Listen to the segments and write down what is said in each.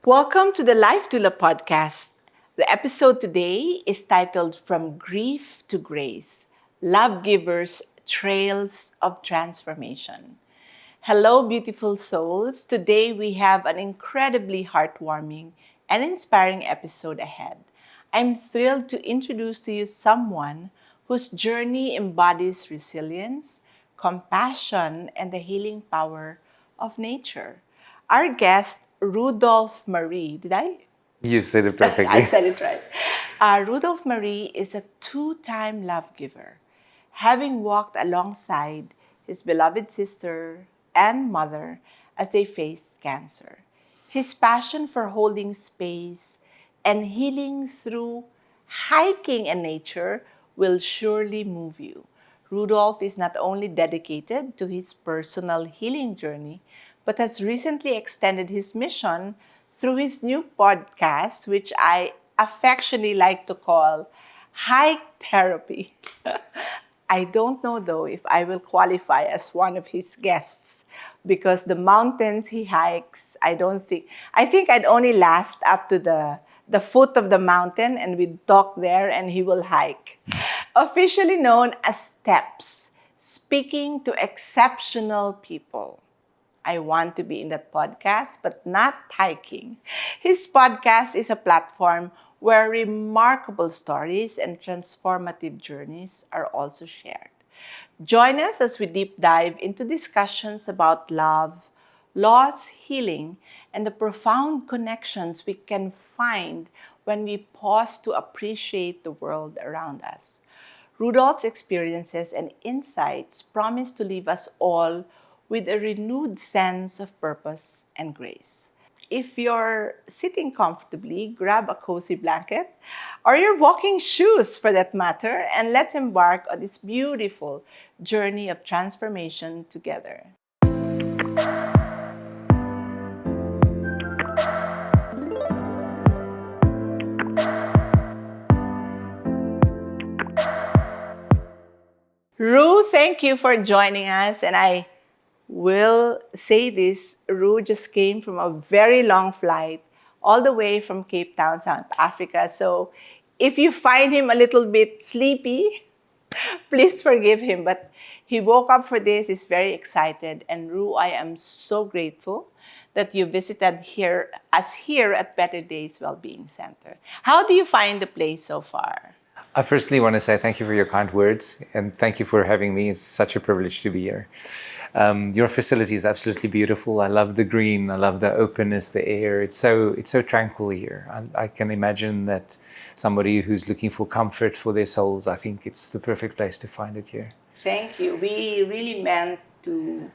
Welcome to the Life Doula podcast. The episode today is titled From Grief to Grace, Love Givers, Trails of Transformation. Hello, beautiful souls. Today we have an incredibly heartwarming and inspiring episode ahead. I'm thrilled to introduce to you someone whose journey embodies resilience, compassion, and the healing power of nature. Our guest, Rudolph Maree. Did I? You said it I perfectly. said it right. Rudolph Maree is a two-time love giver, having walked alongside his beloved sister and mother as they faced cancer. His passion for holding space and healing through hiking and nature will surely move you. Rudolph is not only dedicated to his personal healing journey, but has recently extended his mission through his new podcast, which I affectionately like to call Hike Therapy. I don't know though if I will qualify as one of his guests because the mountains he hikes, I think I'd only last up to the foot of the mountain and we'd talk there and he will hike. Officially known as Steps, speaking to exceptional people. I want to be in that podcast, but not hiking. His podcast is a platform where remarkable stories and transformative journeys are also shared. Join us as we deep dive into discussions about love, loss, healing, and the profound connections we can find when we pause to appreciate the world around us. Rudolph's experiences and insights promise to leave us all with a renewed sense of purpose and grace. If you're sitting comfortably, grab a cozy blanket or your walking shoes for that matter, and let's embark on this beautiful journey of transformation together. Ru, thank you for joining us. And I will say this, Ru just came from a very long flight all the way from Cape Town, South Africa. So if you find him a little bit sleepy, please forgive him. But he woke up for this, is very excited. And Ru, I am so grateful that you visited us here at Better Days Wellbeing Center. How do you find the place so far? I firstly want to say thank you for your kind words and thank you for having me. It's such a privilege to be here. Your facility is absolutely beautiful. I love the green. I love the openness, the air. It's so tranquil here. I can imagine that somebody who's looking for comfort for their souls, I think it's the perfect place to find it here. Thank you. We really meant to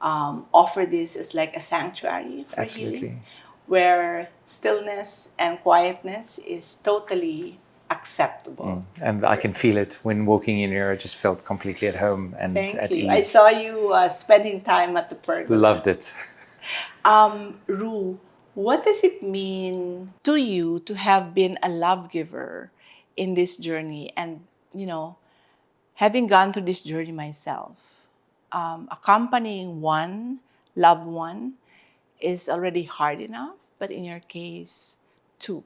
offer this as like a sanctuary for healing, where stillness and quietness is totally acceptable. And I can feel it when walking in here. I just felt completely at home and Thank at you. ease. I saw you spending time at the pergola. Loved it. Ru, what does it mean to you to have been a love giver in this journey? And, having gone through this journey myself, accompanying one loved one is already hard enough, but in your case, two.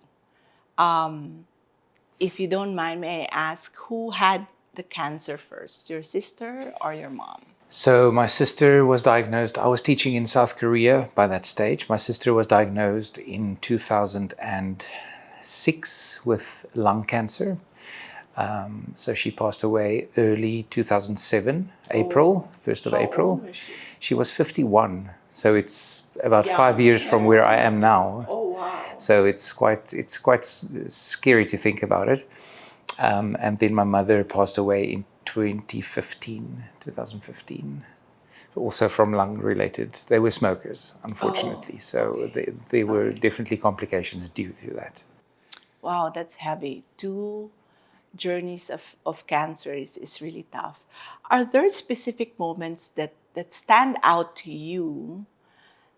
If you don't mind, may I ask who had the cancer first, your sister or your mom? So my sister was diagnosed, I was teaching in South Korea by that stage. My sister was diagnosed in 2006 with lung cancer. So she passed away early 2007, April, 1st of April. She was 51. So it's about 5 years from where I am now. Oh, wow. So it's quite scary to think about it. And then my mother passed away in 2015, also from lung related. They were smokers, unfortunately. So there were definitely complications due to that. Wow, that's heavy. Two journeys of cancer is really tough. Are there specific moments that stand out to you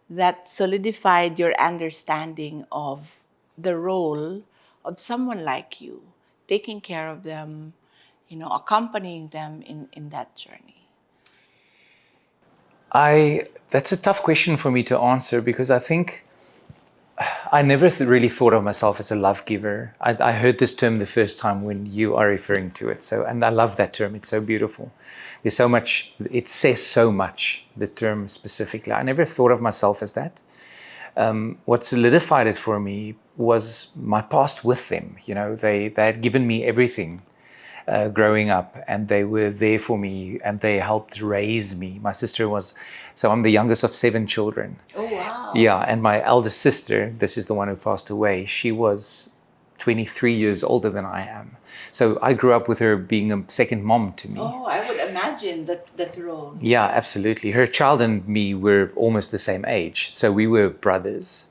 that solidified your understanding of the role of someone like you, taking care of them, accompanying them in that journey? That's a tough question for me to answer because I think I never really thought of myself as a love giver. I heard this term the first time when you are referring to it. So, and I love that term. It's so beautiful. There's so much, it says so much, the term specifically. I never thought of myself as that. What solidified it for me was my past with them. You know, they had given me everything growing up, and they were there for me, and they helped raise me. My sister was, so I'm the youngest of 7 children. Oh, wow. Yeah, and my eldest sister, this is the one who passed away, she was 23 years older than I am. So I grew up with her being a second mom to me. Oh, I would imagine that role. Yeah, absolutely. Her child and me were almost the same age, so we were brothers.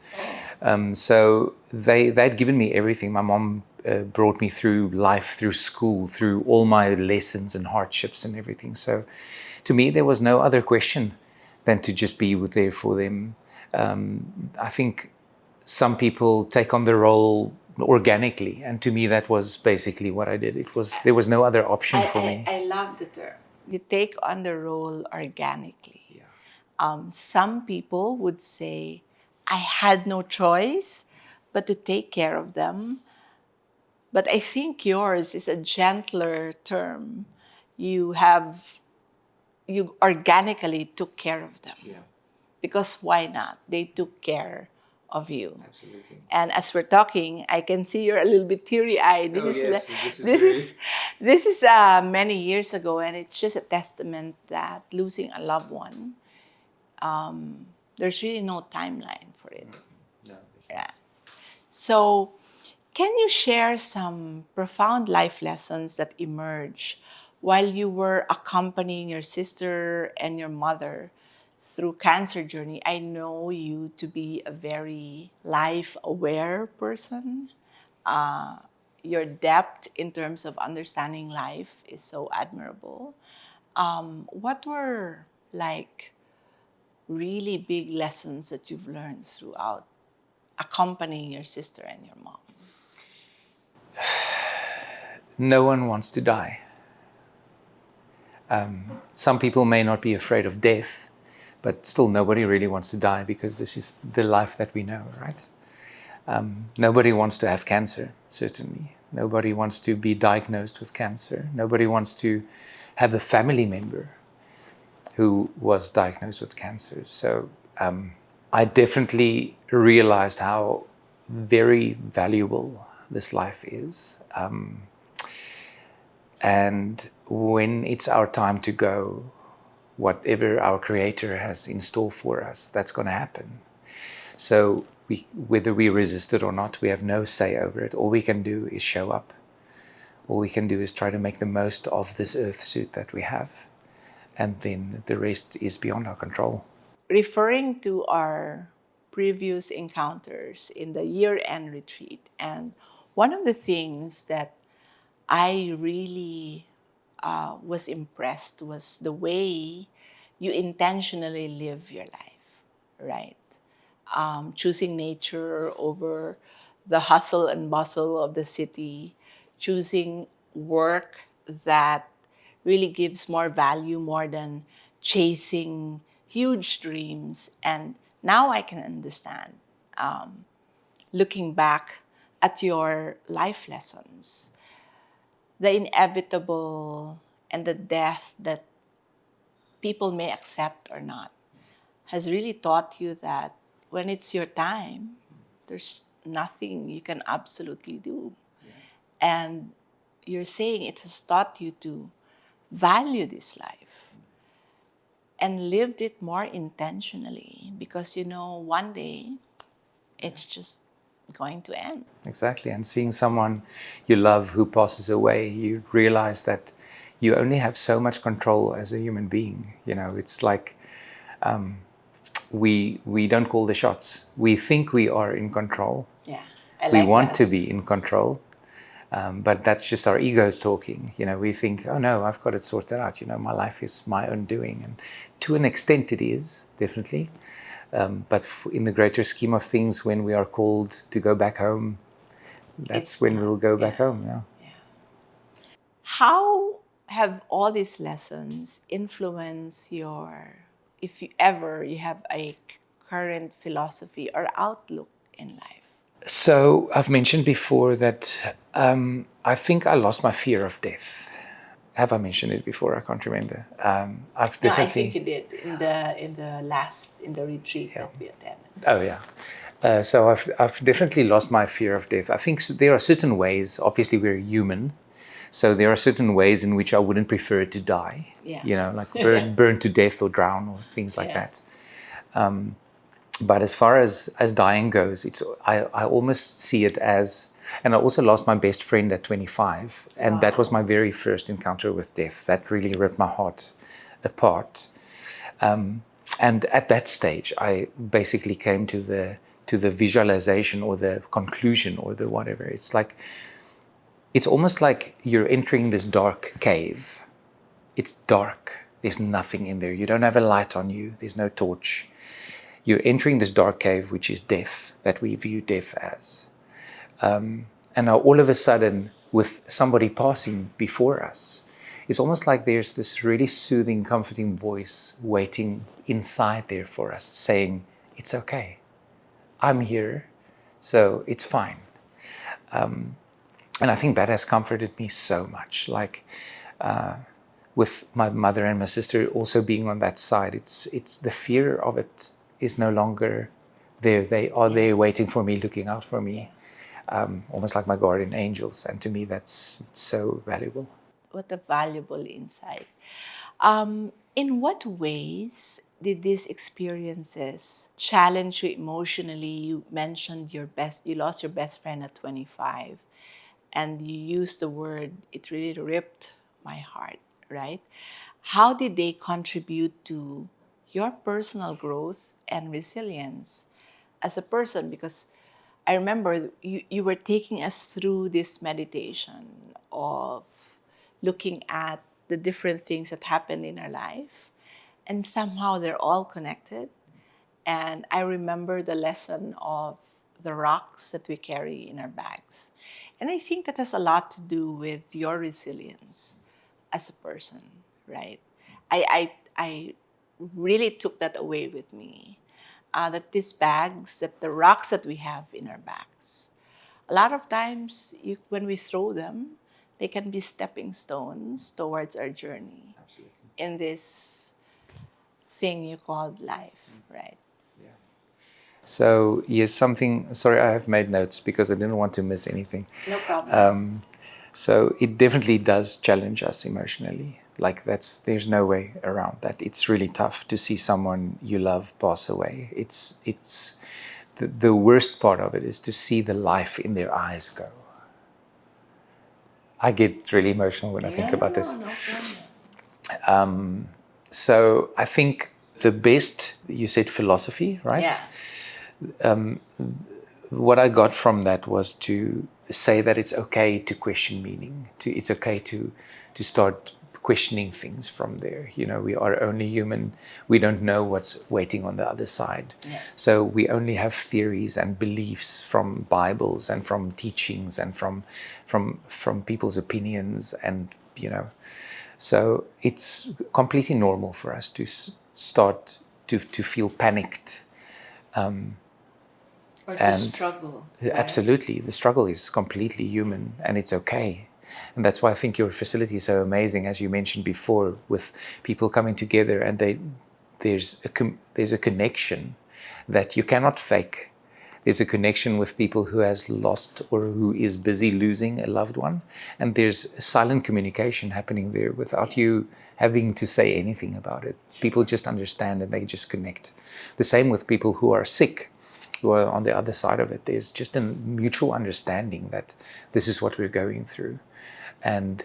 So they'd given me everything. My mom brought me through life, through school, through all my lessons and hardships and everything. So to me, there was no other question than to just be there for them. I think some people take on the role organically, and to me, that was basically what I did. There was no other option for me. I love the term. You take on the role organically. Yeah. Some people would say, I had no choice but to take care of them. But I think yours is a gentler term. You organically took care of them. Yeah, Because why not? They took care of you. absolutely. And as we're talking, I can see you're a little bit teary-eyed. This is many years ago, and it's just a testament that losing a loved one, there's really no timeline for it. No. Yeah. So, can you share some profound life lessons that emerged while you were accompanying your sister and your mother through cancer journey? I know you to be a very life-aware person. Your depth in terms of understanding life is so admirable. What were like really big lessons that you've learned throughout accompanying your sister and your mom? No one wants to die. Some people may not be afraid of death, but still nobody really wants to die because this is the life that we know, right? Nobody wants to have cancer, certainly. Nobody wants to be diagnosed with cancer. Nobody wants to have a family member who was diagnosed with cancer. So I definitely realized how very valuable this life is. And when it's our time to go, whatever our Creator has in store for us, that's going to happen. So whether we resist it or not, we have no say over it. All we can do is show up. All we can do is try to make the most of this earth suit that we have. And then the rest is beyond our control. Referring to our previous encounters in the year-end retreat, and one of the things that I really was impressed was the way you intentionally live your life, right? Choosing nature over the hustle and bustle of the city, choosing work that really gives more value more than chasing huge dreams. And now I can understand, looking back at your life lessons, the inevitable and the death that people may accept or not has really taught you that when it's your time, there's nothing you can absolutely do. And you're saying it has taught you to value this life and lived it more intentionally because you know one day it's just going to end. Exactly. And seeing someone you love who passes away, you realize that you only have so much control as a human being. You know, it's like we don't call the shots. We think we are in control. Yeah, We want to be in control. But that's just our egos talking. You know, we think, oh no, I've got it sorted out. You know, my life is my own doing. And to an extent it is, definitely. But in the greater scheme of things, when we are called to go back home, that's when we'll go back home. Yeah. How have all these lessons influenced your, if you ever you have a current philosophy or outlook in life? So I've mentioned before that I think I lost my fear of death. Have I mentioned it before? I can't remember. I've No, I think definitely. you did in the retreat Yeah. that we attended. Oh yeah. So I've definitely lost my fear of death. I think there are certain ways. Obviously, we're human, so there are certain ways in which I wouldn't prefer to die. Yeah. You know, like Yeah. burn to death or drown or things like Yeah. that. But as far as dying goes, I almost see it as, and I also lost my best friend at 25, and that was Wow. my very first encounter with death. That really ripped my heart apart. And at that stage, I basically came to the visualization or the conclusion or the whatever. It's almost like you're entering this dark cave. It's dark. There's nothing in there. You don't have a light on you. There's no torch. You're entering this dark cave, which is death, that we view death as. And now all of a sudden, with somebody passing before us, it's almost like there's this really soothing, comforting voice waiting inside there for us, saying, it's okay. I'm here, so it's fine. And I think that has comforted me so much. Like with my mother and my sister also being on that side, it's the fear of it is no longer there. They are there waiting for me, looking out for me, almost like my guardian angels. And to me, that's so valuable. What a valuable insight. In what ways did these experiences challenge you emotionally? You mentioned you lost your best friend at 25, and you used the word, it really ripped my heart, right? How did they contribute to your personal growth and resilience as a person? Because I remember you were taking us through this meditation of looking at the different things that happen in our life, and somehow they're all connected. And I remember the lesson of the rocks that we carry in our bags. And I think that has a lot to do with your resilience as a person, right? I really took that away with me. That these bags, that the rocks that we have in our bags, a lot of times when we throw them, they can be stepping stones towards our journey in this thing you called life, right? So, yes, something, sorry, I have made notes because I didn't want to miss anything. No problem. So it definitely does challenge us emotionally. Like there's no way around that. It's really tough to see someone you love pass away. It's the worst part of it is to see the life in their eyes go. I get really emotional when I think about this. No problem. So I think the best, you said philosophy, right? Yeah. What I got from that was to say that it's okay to question meaning. It's okay to start questioning things from there. You know, we are only human. We don't know what's waiting on the other side. Yeah. So we only have theories and beliefs from Bibles and from teachings and from people's opinions, and you know, so it's completely normal for us to start to feel panicked. Or to And struggle. Right? absolutely, the struggle is completely human and it's okay. And that's why I think your facility is so amazing, as you mentioned before, with people coming together and there's a connection that you cannot fake. There's a connection with people who has lost or who is busy losing a loved one, and there's silent communication happening there without you having to say anything about it. People just understand and they just connect. The same with people who are sick, who are on the other side of it. There's just a mutual understanding that this is what we're going through. And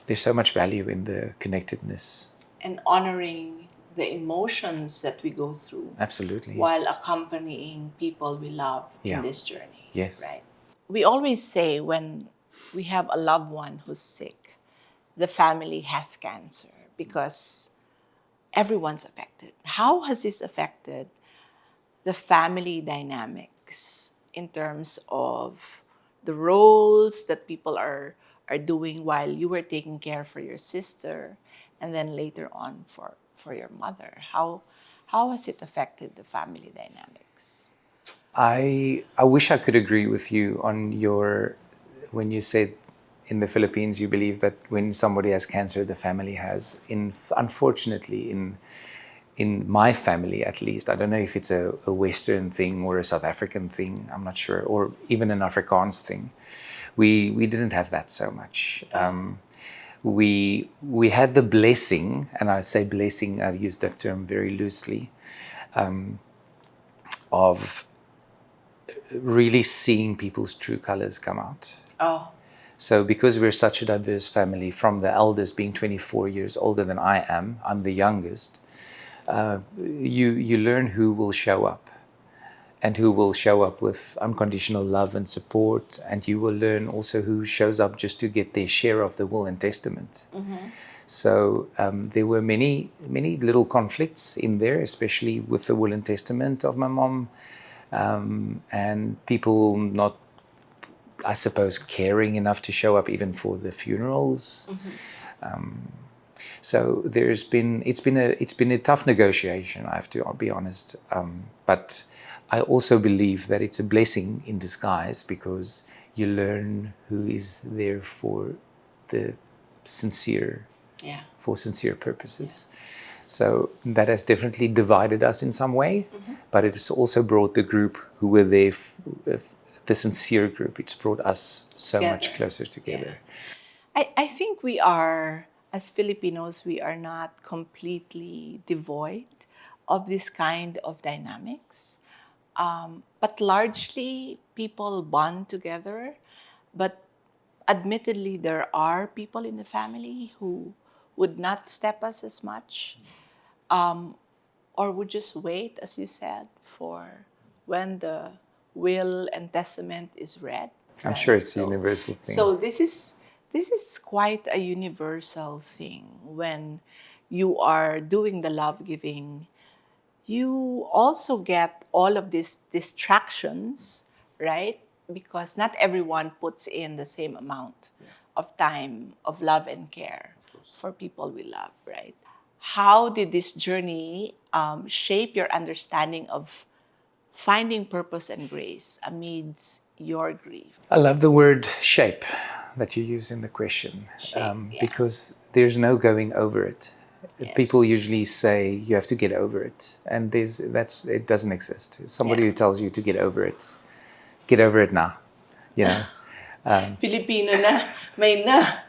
there's so much value in the connectedness. And honoring the emotions that we go through. Absolutely. While accompanying people we love Yeah. in this journey. Yes. Right. We always say when we have a loved one who's sick, the family has cancer because everyone's affected. How has this affected the family dynamics in terms of the roles that people are doing while you were taking care for your sister, and then later on for your mother? How has it affected the family dynamics? I wish I could agree with you on your when you said in the Philippines you believe that when somebody has cancer the family has. Unfortunately in my family at least, I don't know if it's a Western thing or a South African thing, I'm not sure, or even an Afrikaans thing. We didn't have that so much. We had the blessing, and I say blessing, I use that term very loosely, of really seeing people's true colors come out. Oh, So because we're such a diverse family, from the eldest being 24 years older than I am, I'm the youngest, you learn who will show up and who will show up with unconditional love and support, and you will learn also who shows up just to get their share of the will and testament. So there were many little conflicts in there, especially with the will and testament of my mom, and people not, I suppose, caring enough to show up even for the funerals. So it's been a tough negotiation, I have to be honest. But I also believe that it's a blessing in disguise, because you learn who is there for the sincere, for sincere purposes. So that has definitely divided us in some way, but it has also brought the group who were there, the sincere group. It's brought us so much Together. closer together. I think we are, as Filipinos, we are not completely devoid of this kind of dynamics. But largely, people bond together. But admittedly, there are people in the family who would not step us as much, or would just wait, as you said, for when the will and testament is read. I'm sure Right? it's a universal thing. So this is quite a universal thing. When you are doing the love giving, you also get all of these distractions, right? Because not everyone puts in the same amount of time, of love and care for people we love, right? How did this journey shape your understanding of finding purpose and grace amidst your grief? I love the word shape that you use in the question, Yeah. because there's no going over it. Yes. People usually say you have to get over it, and it doesn't exist. Somebody Yeah. who tells you to get over it now, you know. Filipino na, may na.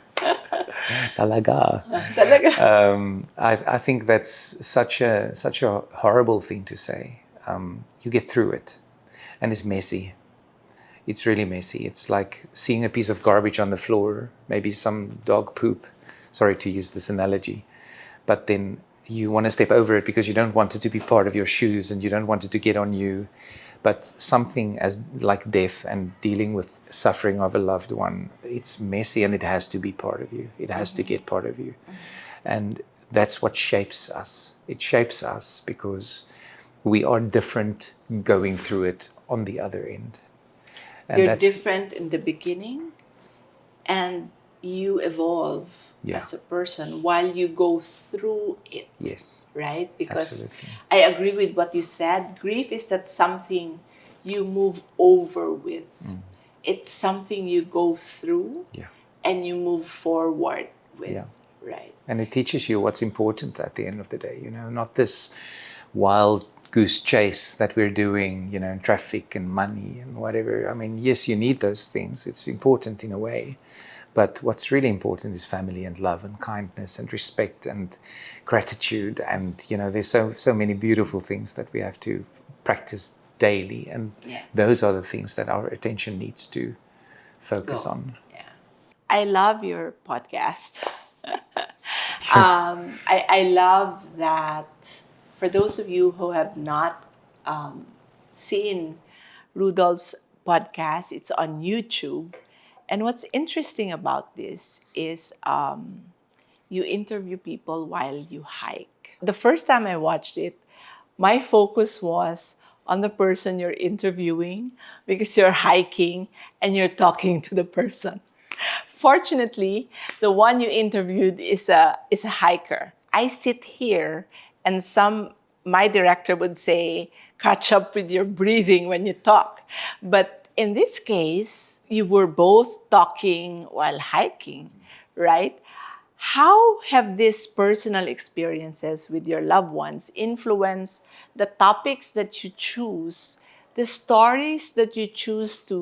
Talaga. Talaga. I think that's such a horrible thing to say. You get through it, and it's messy. It's really messy. It's like seeing a piece of garbage on the floor, maybe some dog poop. Sorry to use this analogy, but then you want to step over it because you don't want it to be part of your shoes and you don't want it to get on you. But something as like death and dealing with suffering of a loved one, it's messy and it has to be part of you. It has to get part of you. And that's what shapes us. It shapes us because we are different going through it on the other end. And You're different in the beginning, and you evolve Yeah. as a person while you go through it. Yes. Right? Because Absolutely. I agree with what you said. Grief is that something you move over with. It's something you go through Yeah. and you move forward with. Yeah. Right. And it teaches you what's important at the end of the day, not this wild goose chase that we're doing, in traffic and money and whatever. I mean, yes, you need those things. It's important in a way. But what's really important is family and love and kindness and respect and gratitude. And, there's so many beautiful things that we have to practice daily. And those are the things that our attention needs to focus on. Yeah. I love your podcast. I love that for those of you who have not seen Rudolph's podcast, it's on YouTube. And what's interesting about this is you interview people while you hike. The first time I watched it, my focus was on the person you're interviewing because you're hiking and you're talking to the person. Fortunately, the one you interviewed is a hiker. I sit here and my director would say, catch up with your breathing when you talk. But in this case, you were both talking while hiking, right? How have these personal experiences with your loved ones influenced the topics that you choose, the stories that you choose to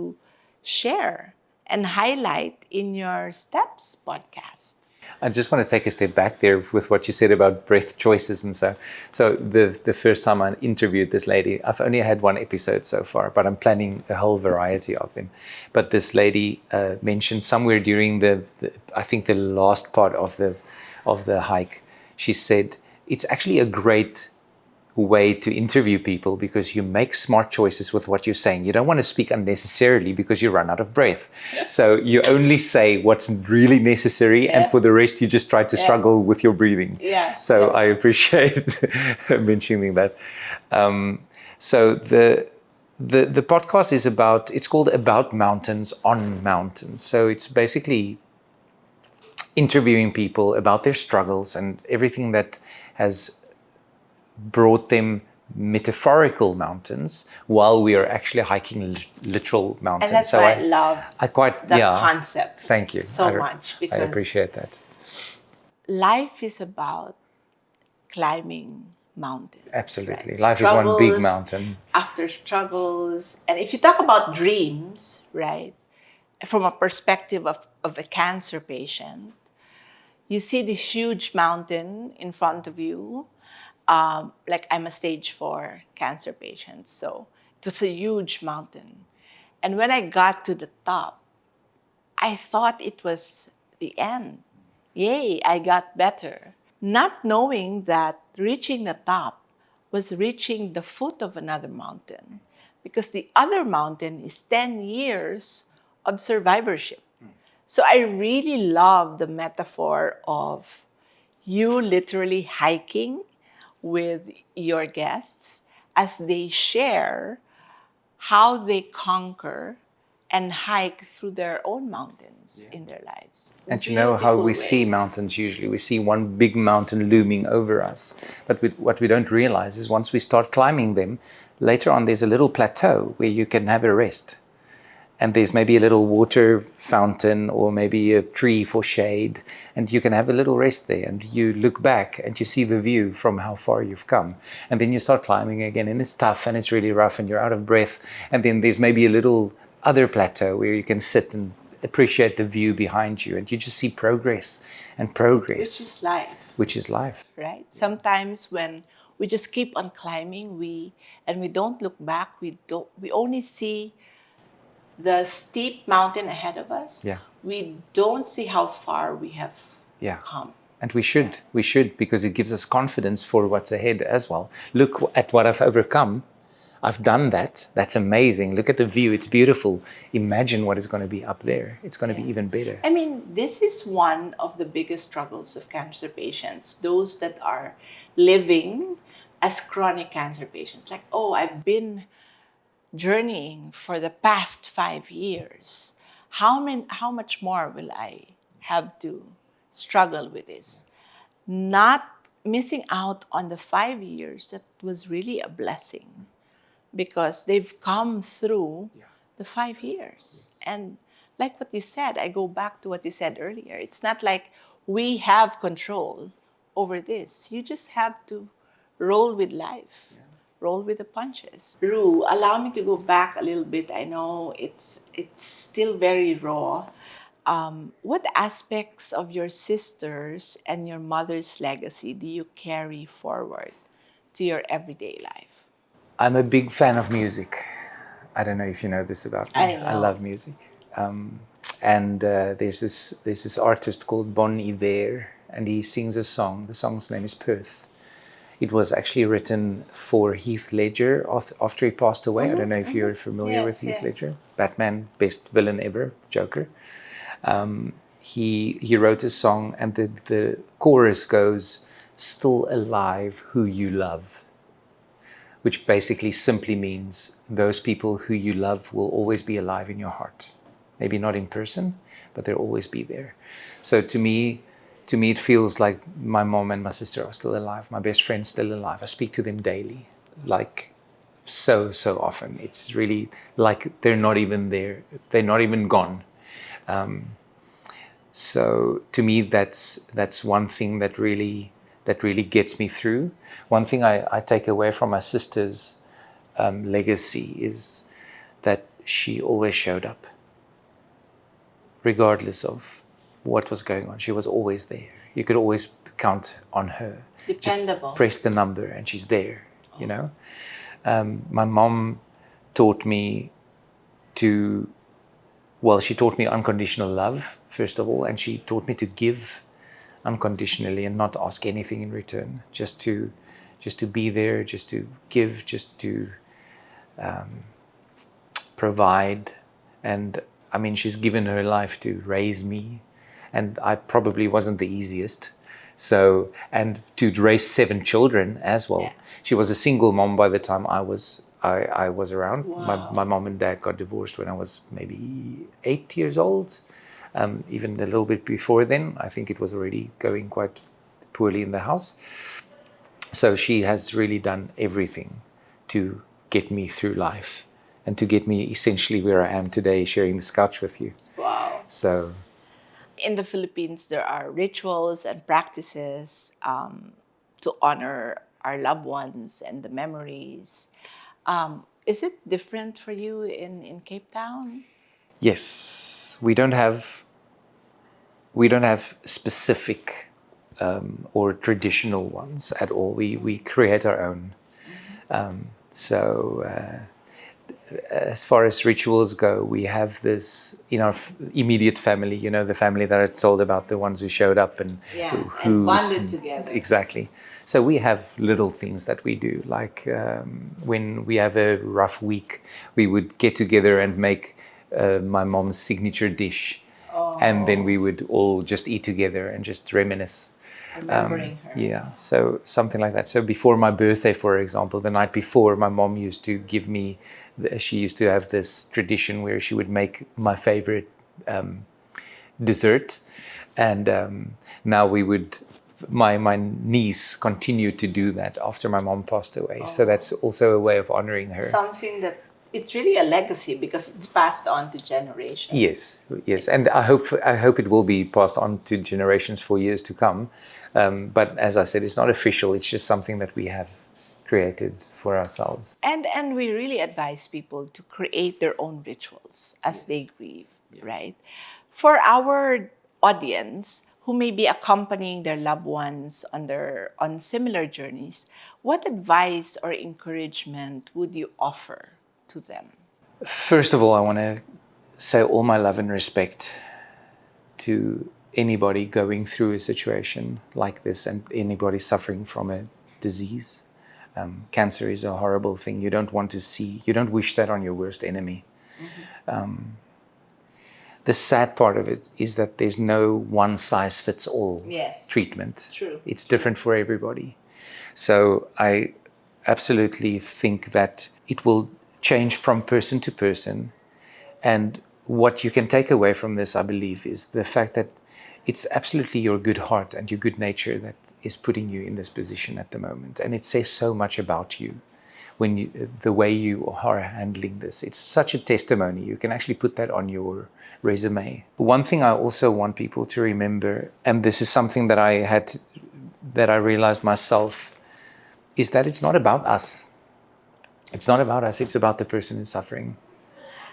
share and highlight in your Steps podcast? I just want to take a step back there with what you said about breath choices and so. So the first time I interviewed this lady, I've only had one episode so far, but I'm planning a whole variety of them. But this lady mentioned somewhere during I think the last part of the hike, she said it's actually a great way to interview people because you make smart choices with what you're saying. You don't want to speak unnecessarily because you run out of breath. So you only say what's really necessary, and for the rest, you just try to struggle with your breathing. So I appreciate mentioning that. So the podcast is about, it's called About Mountains on Mountains. So it's basically interviewing people about their struggles and everything that has brought them metaphorical mountains while we are actually hiking literal mountains. And that's why I love the concept. Thank you so much, I because appreciate that. life is about climbing mountains. Absolutely. Right? Life is one big mountain. After struggles. And if you talk about dreams, right, from a perspective of a cancer patient, you see this huge mountain in front of you. Like I'm a stage 4 cancer patient, so it was a huge mountain. And when I got to the top, I thought it was the end. Yay, I got better. Not knowing that reaching the top was reaching the foot of another mountain, because the other mountain is 10 years of survivorship. So I really love the metaphor of you literally hiking with your guests as they share how they conquer and hike through their own mountains in their lives. And you know how we see mountains usually? We see one big mountain looming over us. But what we don't realize is once we start climbing them, later on there's a little plateau where you can have a rest. And there's maybe a little water fountain or maybe a tree for shade. And you can have a little rest there. And you look back and you see the view from how far you've come. And then you start climbing again. And it's tough and it's really rough and you're out of breath. And then there's maybe a little other plateau where you can sit and appreciate the view behind you. And you just see progress and progress. Which is life. Which is life. Right? Sometimes when we just keep on climbing, we don't look back, we only see the steep mountain ahead of us. We don't see how far we have come. And we should, because it gives us confidence for what's ahead as well. Look at what I've overcome. I've done that. That's amazing. Look at the view. It's beautiful. Imagine what is going to be up there. It's going to be even better. I mean, this is one of the biggest struggles of cancer patients, those that are living as chronic cancer patients. Like, oh, I've been journeying for the past 5 years. How much more will I have to struggle with this? Not missing out on the 5 years that was really a blessing, because they've come through the 5 years. And like what you said, I go back to what you said earlier. It's not like we have control over this. You just have to roll with life. Roll with the punches. Ru, allow me to go back a little bit. I know it's still very raw. What aspects of your sister's and your mother's legacy do you carry forward to your everyday life? I'm a big fan of music. I don't know if you know this about me. I love music. And there's this artist called Bon Iver, and he sings a song. The song's name is Perth. It was actually written for Heath Ledger after he passed away. I don't know if you're familiar with Heath Ledger. Batman, best villain ever, Joker. He wrote a song, and the chorus goes, "Still alive who you love," which basically simply means those people who you love will always be alive in your heart. Maybe not in person, but they'll always be there. So to me, it feels like my mom and my sister are still alive. My best friend's still alive. I speak to them daily. Like so often. It's really like they're not even there. They're not even gone. So to me, that's one thing that really gets me through. One thing I take away from my sister's legacy is that she always showed up, regardless of what was going on. She was always there. You could always count on her. Dependable. Just press the number and she's there. You know, my mom taught me to. Well, she taught me unconditional love, first of all, and she taught me to give unconditionally and not ask anything in return. Just to be there, just to give, just to provide. And I mean, she's given her life to raise me, and I probably wasn't the easiest. So, and to raise 7 children as well. Yeah. She was a single mom by the time I was around. Wow. My mom and dad got divorced when I was maybe 8 years old. Even a little bit before then, I think it was already going quite poorly in the house. So she has really done everything to get me through life and to get me essentially where I am today, sharing this couch with you. Wow. So, in the Philippines, there are rituals and practices to honor our loved ones and the memories. Is it different for you in Cape Town? yes, we don't have specific or traditional ones at all. We create our own. So as far as rituals go, we have this in our immediate family. You know, the family that I told about, the ones who showed up and and bonded together. Exactly. So we have little things that we do, like when we have a rough week, we would get together and make my mom's signature dish. And then we would all just eat together and just reminisce. Remembering her. Yeah, so something like that. So before my birthday, for example, the night before, my mom used to give me, she used to have this tradition where she would make my favorite dessert. And now my niece continued to do that after my mom passed away. So that's also a way of honoring her. Something that it's really a legacy because it's passed on to generations. Yes, and I hope it will be passed on to generations for years to come. But as I said, it's not official. It's just something that we have created for ourselves. And we really advise people to create their own rituals as they grieve, right? For our audience who may be accompanying their loved ones on similar journeys, what advice or encouragement would you offer to them? First of all, I want to say all my love and respect to anybody going through a situation like this and anybody suffering from a disease. Cancer is a horrible thing. You don't want to see, you don't wish that on your worst enemy. The sad part of it is that there's no one size fits all treatment. True. It's different for everybody. So I absolutely think that it will change from person to person. And what you can take away from this, I believe, is the fact that it's absolutely your good heart and your good nature that is putting you in this position at the moment. And it says so much about you when the way you are handling this. It's such a testimony. You can actually put that on your resume. One thing I also want people to remember, and this is something that I realized myself, is that it's not about us. It's not about us. It's about the person who's suffering.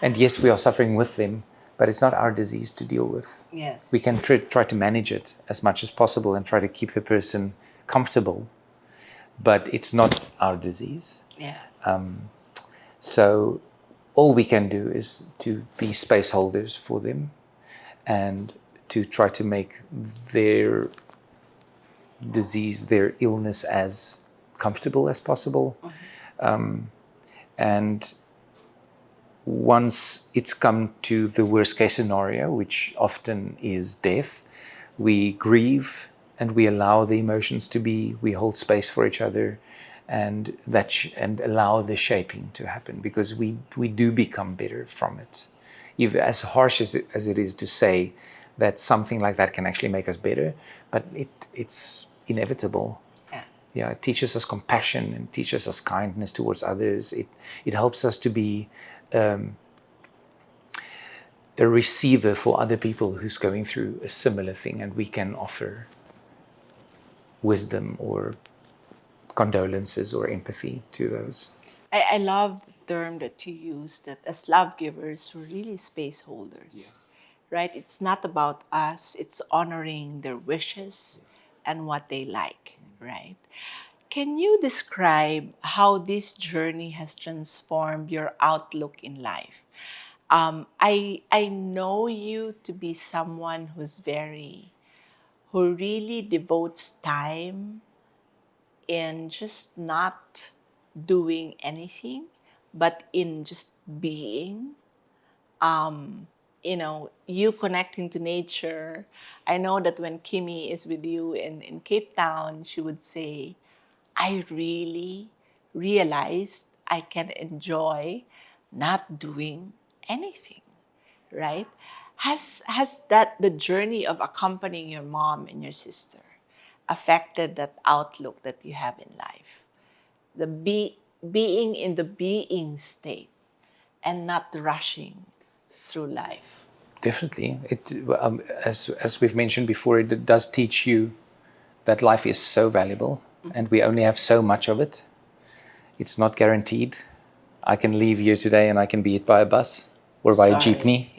And yes, we are suffering with them, but it's not our disease to deal with. Yes. We can try to manage it as much as possible and try to keep the person comfortable, but it's not our disease. Yeah. So all we can do is to be space holders for them and to try to make their disease, their illness as comfortable as possible. And once it's come to the worst case scenario, which often is death, we grieve and we allow the emotions to be, we hold space for each other and and allow the shaping to happen, because we do become better from it. If, as harsh as it is to say that something like that can actually make us better, but it's inevitable. Yeah. Yeah, it teaches us compassion and teaches us kindness towards others. It helps us to be a receiver for other people who's going through a similar thing, and we can offer wisdom or condolences or empathy to those. I love the term that you use, that as love givers, we're really space holders, right? It's not about us, it's honoring their wishes and what they like, right? Can you describe how this journey has transformed your outlook in life? I know you to be someone who really devotes time in just not doing anything, but in just being. You connecting to nature. I know that when Kimmy is with you in Cape Town, she would say, I really realized I can enjoy not doing anything, right? Has that the journey of accompanying your mom and your sister affected that outlook that you have in life? Being in the being state and not rushing through life. Definitely. As we've mentioned before, it does teach you that life is so valuable and we only have so much of it. It's not guaranteed. I can leave here today and I can be hit by a bus or by a jeepney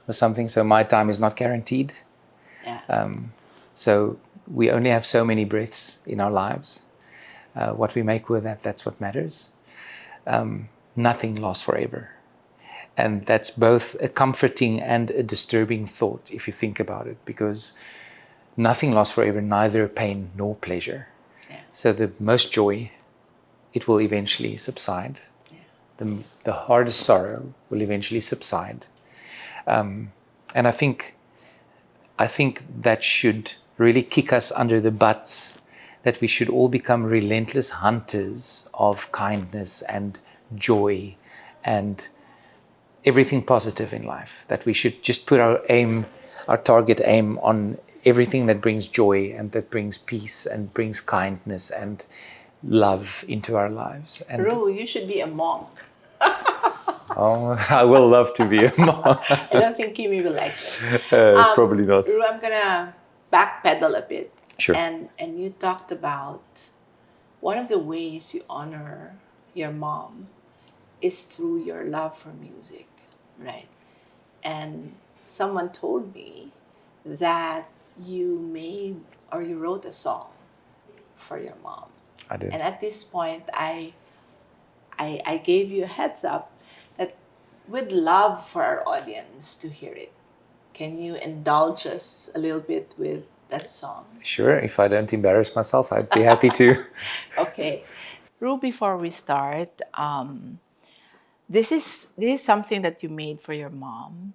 or something. So my time is not guaranteed. Yeah. So we only have so many breaths in our lives. What we make with that, that's what matters. Nothing lasts forever. And that's both a comforting and a disturbing thought if you think about it, because nothing lasts forever, neither pain nor pleasure. Yeah. So the most joy, it will eventually subside. Yeah. The hardest sorrow will eventually subside. And I think that should really kick us under the butts, that we should all become relentless hunters of kindness and joy and everything positive in life, that we should just put our target aim on everything that brings joy and that brings peace and brings kindness and love into our lives. And Ru, you should be a monk. oh, I will love to be a monk. I don't think Kimmy will like it. Probably not. Ru, I'm gonna backpedal a bit. Sure. And you talked about one of the ways you honor your mom is through your love for music, right? And someone told me that you wrote a song for your mom. I did. And at this point, I gave you a heads up that we'd love for our audience to hear it. Can you indulge us a little bit with that song? Sure. If I don't embarrass myself, I'd be happy to. Okay. Ru, before we start, this is something that you made for your mom.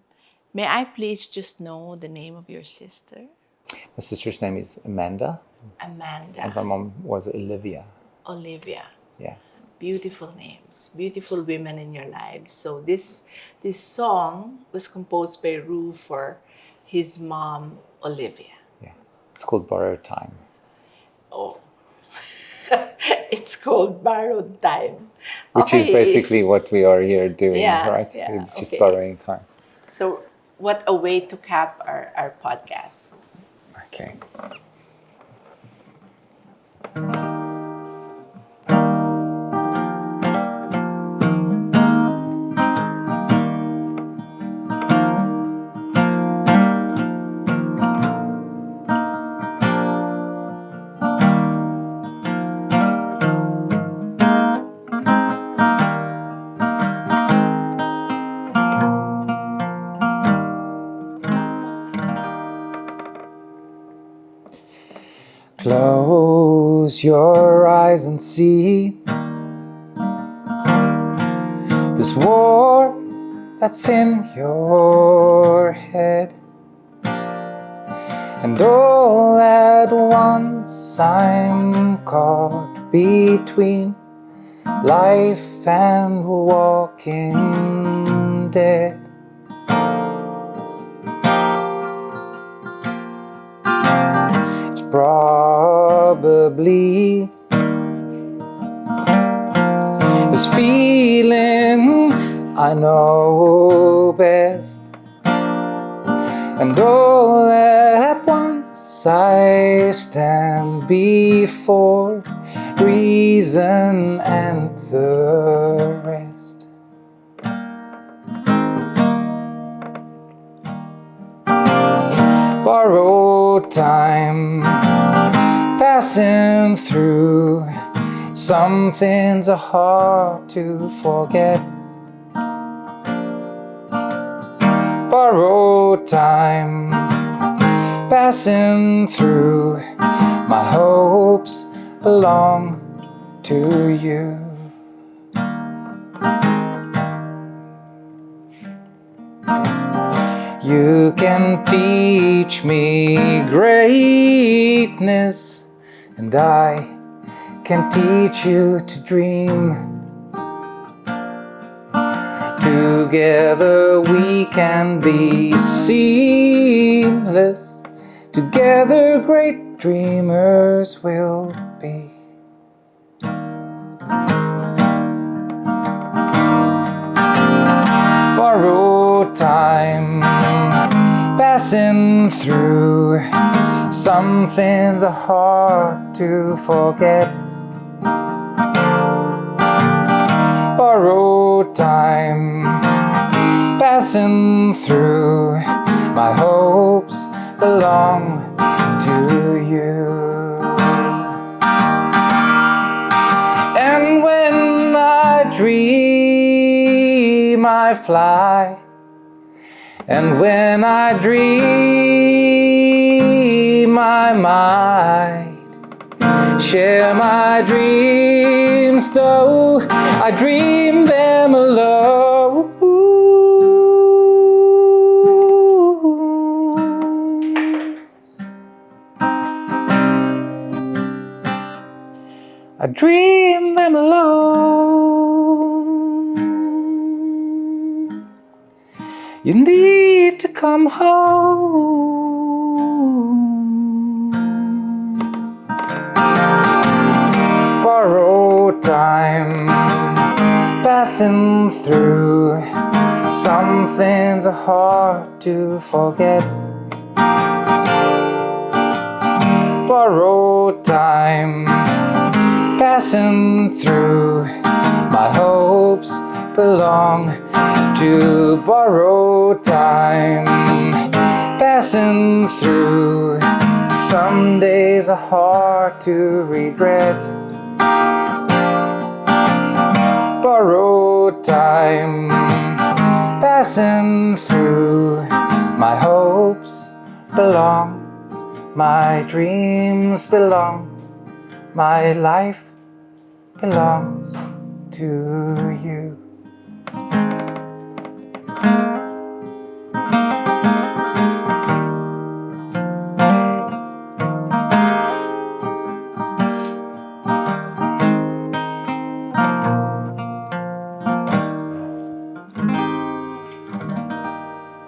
May I please just know the name of your sister? My sister's name is Amanda, and my Amanda. mom was Olivia. Olivia. Yeah. Beautiful names, beautiful women in your lives. So this song was composed by Ru for his mom, Olivia. Yeah. It's called Borrowed Time. Oh. It's called Borrowed Time. Which is basically what we are here doing, Yeah, right? yeah, We're just okay. borrowing time. So what a way to cap our podcast. Okay. Close your eyes and see this war that's in your head, and all at once I'm caught between life and walking dead. It's probably this feeling I know best. And all at once I stand before reason and the rest. Borrowed time passing through. Some things are hard to forget. Borrowed time passing through. My hopes belong to you. You can teach me greatness, and I can teach you to dream. Together we can be seamless. Together great dreamers will be. Borrowed time passing through. Some things are hard to forget. Borrowed time passing through. My hopes belong to you. And when I dream I fly. And when I dream I might share my dreams, though I dream them alone. I dream them alone. You need to come home. Borrowed time passing through. Some things are hard to forget. Borrowed time passing through. My hopes belong to borrowed time passing through. Some days are hard to regret. Borrowed time passing through. My hopes belong, my dreams belong, my life belongs to you.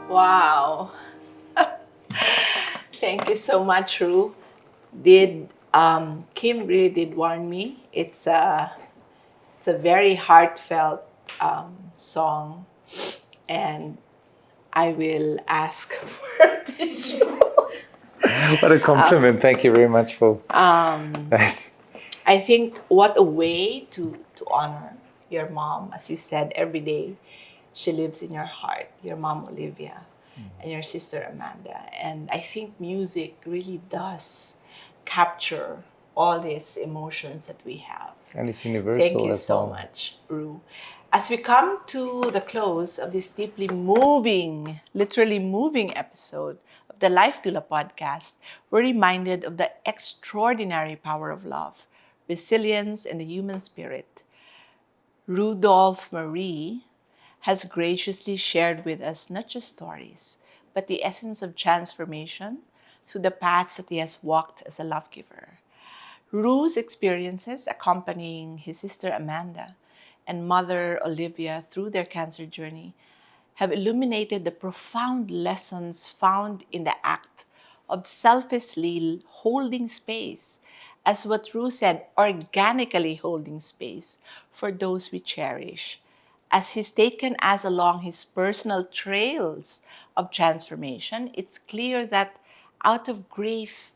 Wow. Thank you so much, Ru. Did Kim really did warn me? It's a very heartfelt song, and I will ask for a tissue. What a compliment. Thank you very much for that. I think what a way to honor your mom. As you said, every day she lives in your heart, your mom Olivia and your sister Amanda. And I think music really does capture all these emotions that we have. And it's Thank universal you as so well. much, Ru. As we come to the close of this deeply moving, literally moving episode of the Life Tula podcast, we're reminded of the extraordinary power of love, resilience, and the human spirit. Rudolph Maree has graciously shared with us not just stories, but the essence of transformation through the paths that he has walked as a love giver. Ru's experiences accompanying his sister Amanda and mother Olivia through their cancer journey have illuminated the profound lessons found in the act of selflessly holding space as what Rue said, organically holding space for those we cherish. As he's taken us along his personal trails of transformation, it's clear that out of grief,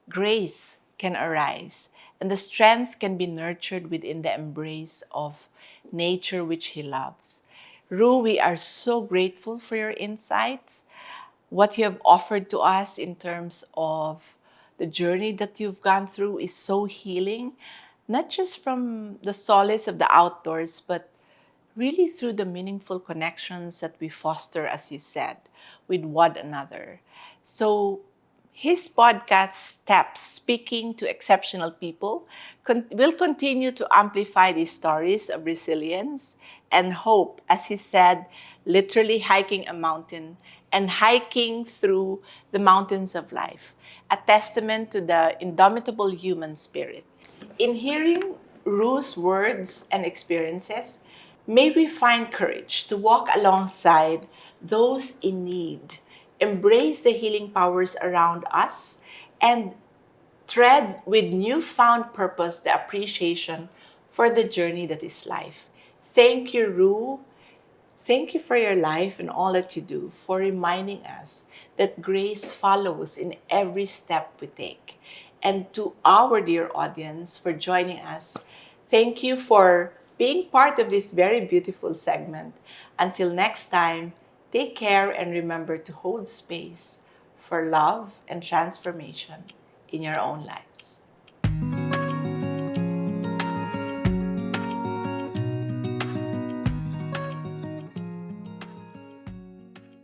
grace can arise, and the strength can be nurtured within the embrace of nature which he loves. Rue, we are so grateful for your insights, what you have offered to us in terms of the journey that you've gone through is so healing, not just from the solace of the outdoors, but really through the meaningful connections that we foster, as you said, with one another. So, his podcast, Steps, Speaking to Exceptional People, will continue to amplify these stories of resilience and hope, as he said, literally hiking a mountain and hiking through the mountains of life, a testament to the indomitable human spirit. In hearing Rue's words and experiences, may we find courage to walk alongside those in need, embrace the healing powers around us, and tread with newfound purpose the appreciation for the journey that is life. Thank you, Rue. Thank you for your life and all that you do, for reminding us that grace follows in every step we take. And to our dear audience for joining us, thank you for being part of this very beautiful segment. Until next time, take care and remember to hold space for love and transformation in your own lives.